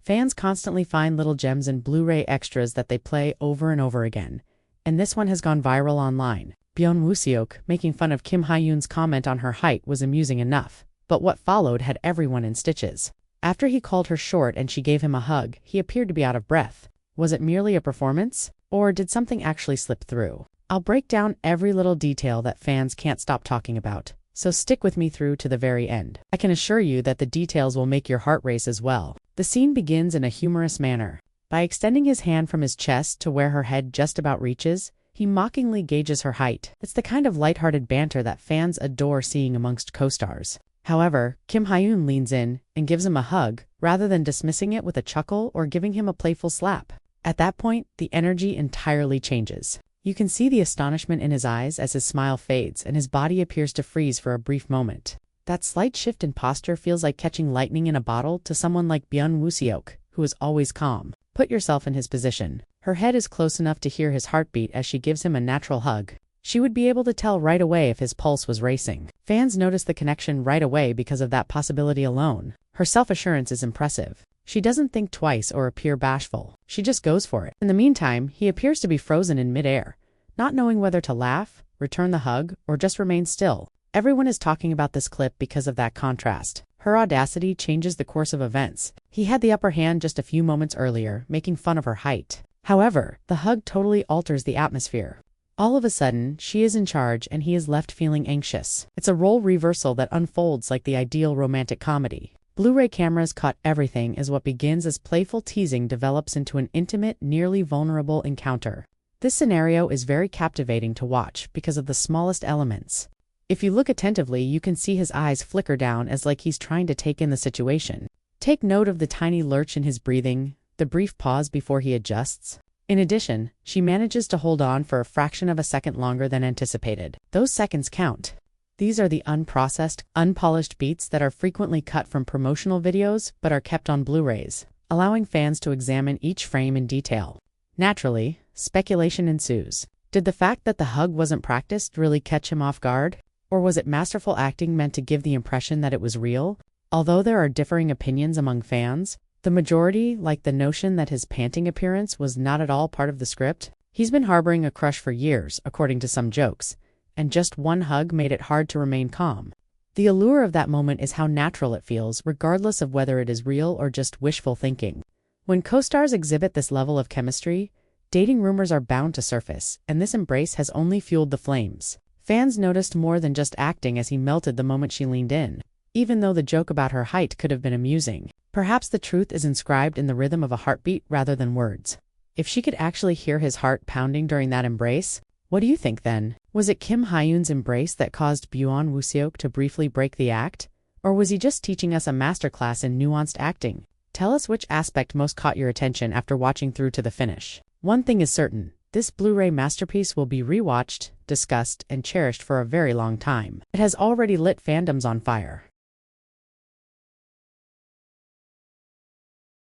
Fans constantly find little gems in Blu-ray extras that they play over and over again, and this one has gone viral online. Byun Woo-seok making fun of Kim Hye-yoon's comment on her height was amusing enough, but what followed had everyone in stitches. After he called her short and she gave him a hug, he appeared to be out of breath. Was it merely a performance? Or did something actually slip through? I'll break down every little detail that fans can't stop talking about, so stick with me through to the very end. I can assure you that the details will make your heart race as well. The scene begins in a humorous manner. By extending his hand from his chest to where her head just about reaches, he mockingly gauges her height. It's the kind of lighthearted banter that fans adore seeing amongst co-stars. However, Kim Hye-yoon leans in and gives him a hug, rather than dismissing it with a chuckle or giving him a playful slap. At that point, the energy entirely changes. You can see the astonishment in his eyes as his smile fades and his body appears to freeze for a brief moment. That slight shift in posture feels like catching lightning in a bottle to someone like Byun Woo-seok, who is always calm. Put yourself in his position. Her head is close enough to hear his heartbeat as she gives him a natural hug. She would be able to tell right away if his pulse was racing. Fans notice the connection right away because of that possibility alone. Her self-assurance is impressive. She doesn't think twice or appear bashful. She just goes for it. In the meantime, he appears to be frozen in midair, not knowing whether to laugh, return the hug, or just remain still. Everyone is talking about this clip because of that contrast. Her audacity changes the course of events. He had the upper hand just a few moments earlier, making fun of her height. However, the hug totally alters the atmosphere. All of a sudden, she is in charge and he is left feeling anxious. It's a role reversal that unfolds like the ideal romantic comedy. Blu-ray cameras caught everything as what begins as playful teasing develops into an intimate, nearly vulnerable encounter. This scenario is very captivating to watch because of the smallest elements. If you look attentively, you can see his eyes flicker down as like he's trying to take in the situation. Take note of the tiny lurch in his breathing, the brief pause before he adjusts. In addition, she manages to hold on for a fraction of a second longer than anticipated. Those seconds count. These are the unprocessed, unpolished beats that are frequently cut from promotional videos but are kept on Blu-rays, allowing fans to examine each frame in detail. Naturally, speculation ensues. Did the fact that the hug wasn't practiced really catch him off guard? Or was it masterful acting meant to give the impression that it was real? Although there are differing opinions among fans, the majority like the notion that his panting appearance was not at all part of the script. He's been harboring a crush for years, according to some jokes, and just one hug made it hard to remain calm. The allure of that moment is how natural it feels, regardless of whether it is real or just wishful thinking. When co-stars exhibit this level of chemistry, dating rumors are bound to surface, and this embrace has only fueled the flames. Fans noticed more than just acting as he melted the moment she leaned in. Even though the joke about her height could have been amusing, perhaps the truth is inscribed in the rhythm of a heartbeat rather than words. If she could actually hear his heart pounding during that embrace, what do you think then? Was it Kim Hye-yoon's embrace that caused Byun Woo-seok to briefly break the act? Or was he just teaching us a masterclass in nuanced acting? Tell us which aspect most caught your attention after watching through to the finish. One thing is certain, this Blu-ray masterpiece will be rewatched, discussed, and cherished for a very long time. It has already lit fandoms on fire.